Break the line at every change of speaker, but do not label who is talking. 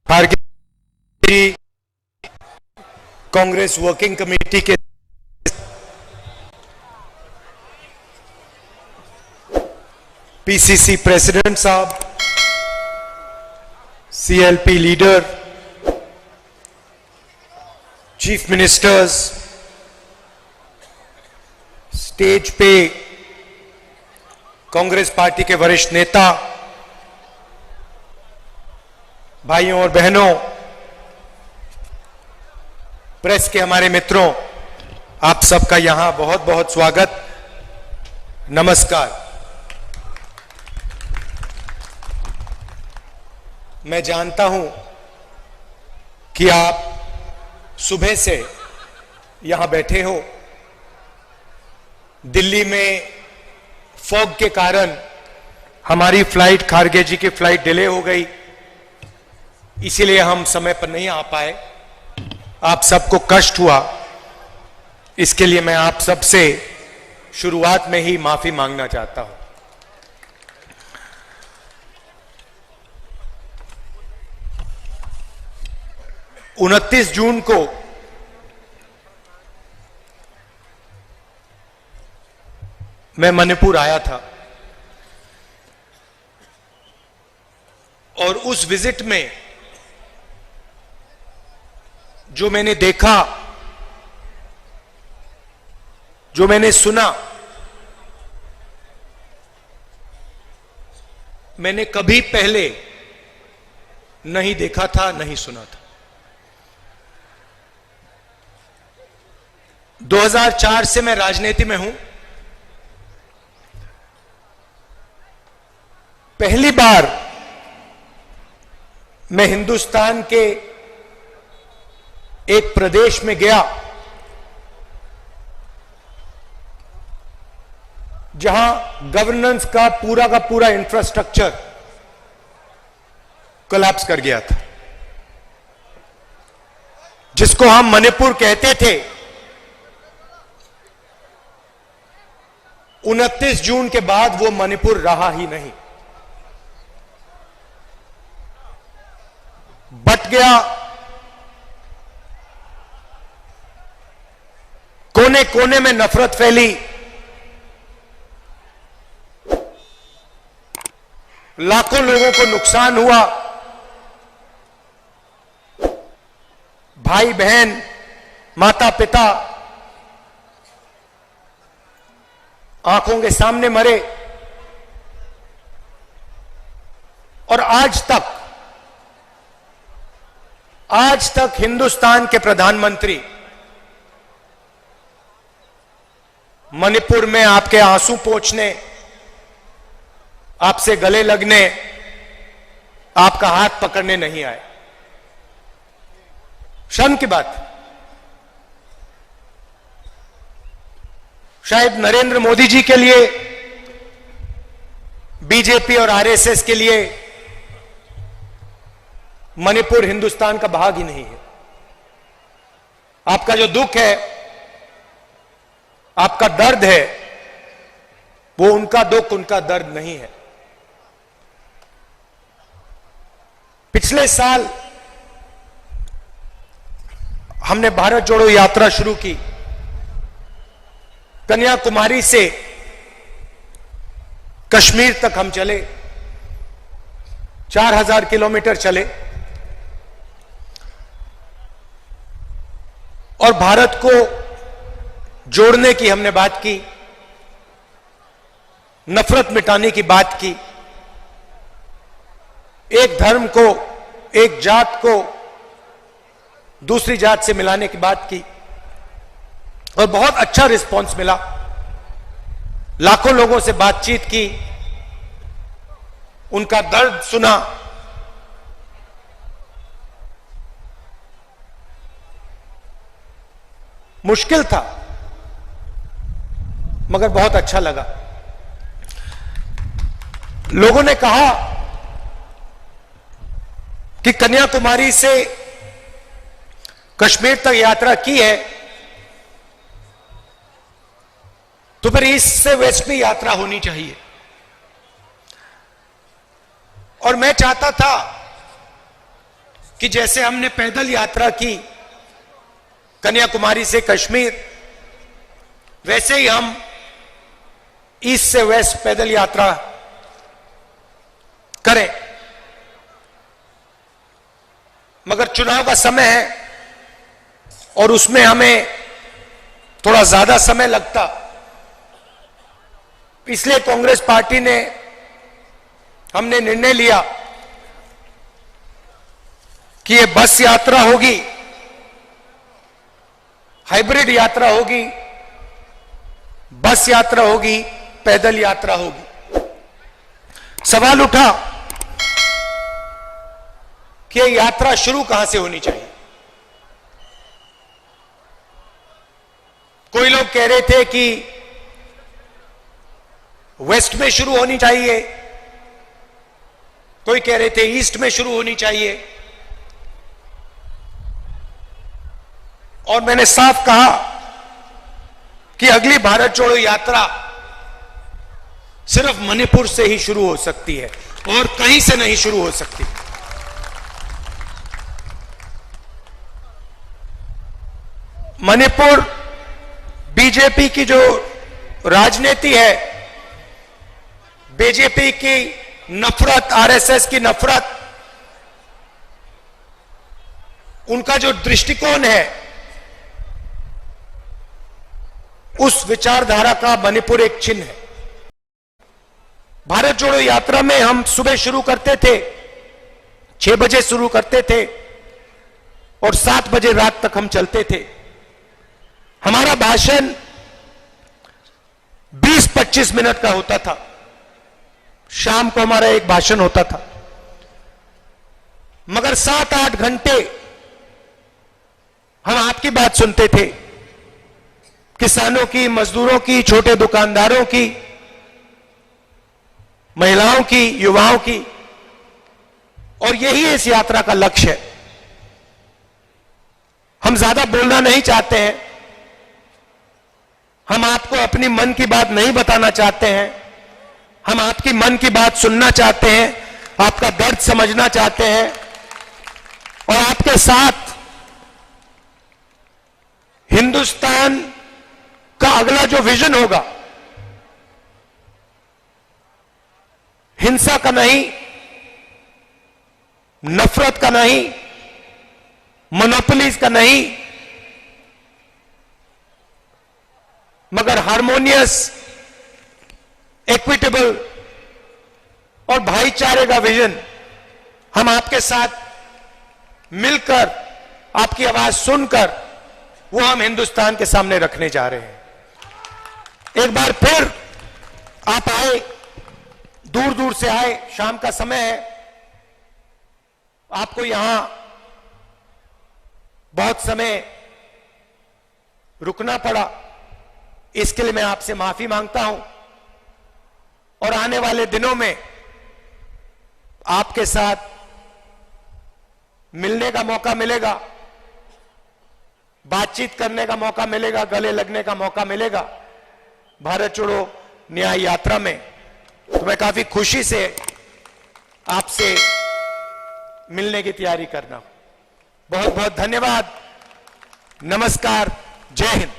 भारतीय Congress working committee के PCC president साहब, CLP leader, chief ministers, stage पे कांग्रेस पार्टी के वरिष्ठ नेता, भाइयों और बहनों, प्रेस के हमारे मित्रों, आप सबका यहां बहुत बहुत स्वागत, नमस्कार। मैं जानता हूं कि आप सुबह से यहां बैठे हो। दिल्ली में फॉग के कारण हमारी फ्लाइट, खारगे जी की फ्लाइट डिले हो गई, इसीलिए हम समय पर नहीं आ पाए। आप सबको कष्ट हुआ, इसके लिए मैं आप सबसे शुरुआत में ही माफी मांगना चाहता हूं। उनतीस जून को मैं मणिपुर आया था और उस विजिट में जो मैंने देखा, जो मैंने सुना, मैंने कभी पहले नहीं देखा था, नहीं सुना था। 2004 से मैं राजनीति में हूं। पहली बार मैं हिंदुस्तान के एक प्रदेश में गया जहां गवर्नेंस का पूरा इंफ्रास्ट्रक्चर कोलैप्स कर गया था, जिसको हम मणिपुर कहते थे। 29 जून के बाद वो मणिपुर रहा ही नहीं, बट गया। कोने कोने में नफरत फैली, लाखों लोगों को नुकसान हुआ, भाई बहन, माता पिता आंखों के सामने मरे। और आज तक हिंदुस्तान के प्रधानमंत्री मणिपुर में आपके आंसू पोंछने, आपसे गले लगने, आपका हाथ पकड़ने नहीं आए। शर्म की बात। शायद नरेंद्र मोदी जी के लिए, बीजेपी और आरएसएस के लिए मणिपुर हिंदुस्तान का भाग ही नहीं है। आपका जो दुख है, आपका दर्द है, वो उनका दुख, उनका दर्द नहीं है। पिछले साल हमने भारत जोड़ो यात्रा शुरू की। कन्याकुमारी से कश्मीर तक हम चले, 4000 किलोमीटर चले और भारत को जोड़ने की हमने बात की, नफरत मिटाने की बात की, एक धर्म को, एक जात को दूसरी जात से मिलाने की बात की और बहुत अच्छा रिस्पांस मिला। लाखों लोगों से बातचीत की, उनका दर्द सुना। मुश्किल था मगर बहुत अच्छा लगा। लोगों ने कहा कि कन्याकुमारी से कश्मीर तक यात्रा की है तो फिर ईस्ट से वेस्ट में यात्रा होनी चाहिए। और मैं चाहता था कि जैसे हमने पैदल यात्रा की कन्याकुमारी से कश्मीर, वैसे ही हम ईस्ट से वेस्ट पैदल यात्रा करें। मगर चुनाव का समय है और उसमें हमें थोड़ा ज्यादा समय लगता, इसलिए कांग्रेस पार्टी ने हमने निर्णय लिया कि ये बस यात्रा होगी, हाइब्रिड यात्रा होगी, बस यात्रा होगी, पैदल यात्रा होगी। सवाल उठा कि ये यात्रा शुरू कहां से होनी चाहिए। कोई लोग कह रहे थे कि वेस्ट में शुरू होनी चाहिए, कोई कह रहे थे ईस्ट में शुरू होनी चाहिए। और मैंने साफ कहा कि अगली भारत जोड़ो यात्रा सिर्फ मणिपुर से ही शुरू हो सकती है और कहीं से नहीं शुरू हो सकती। मणिपुर बीजेपी की जो राजनीति है, बीजेपी की नफरत, आरएसएस की नफरत, उनका जो दृष्टिकोण है, उस विचारधारा का मणिपुर एक चिन्ह है। भारत जोड़ो यात्रा में हम सुबह शुरू करते थे, 6 बजे शुरू करते थे और 7 बजे रात तक हम चलते थे। हमारा भाषण 20-25 मिनट का होता था। शाम को हमारा एक भाषण होता था, मगर 7-8 घंटे हम आपकी बात सुनते थे, किसानों की, मजदूरों की, छोटे दुकानदारों की, महिलाओं की, युवाओं की। और यही इस यात्रा का लक्ष्य है। हम ज्यादा बोलना नहीं चाहते हैं, हम आपको अपनी मन की बात नहीं बताना चाहते हैं, हम आपकी मन की बात सुनना चाहते हैं, आपका दर्द समझना चाहते हैं और आपके साथ हिंदुस्तान का अगला जो विजन होगा, हिंसा का नहीं, नफरत का नहीं, मोनोपोलीज का नहीं, मगर हार्मोनियस, इक्विटेबल और भाईचारे का विजन, हम आपके साथ मिलकर, आपकी आवाज सुनकर, वो हम हिंदुस्तान के सामने रखने जा रहे हैं। एक बार फिर आप आए, दूर दूर से आए, शाम का समय है, आपको यहां बहुत समय रुकना पड़ा, इसके लिए मैं आपसे माफी मांगता हूं। और आने वाले दिनों में आपके साथ मिलने का मौका मिलेगा, बातचीत करने का मौका मिलेगा, गले लगने का मौका मिलेगा भारत जोड़ो न्याय यात्रा में। तो मैं काफी खुशी से आपसे मिलने की तैयारी करना हूं। बहुत बहुत धन्यवाद। नमस्कार। जय हिंद।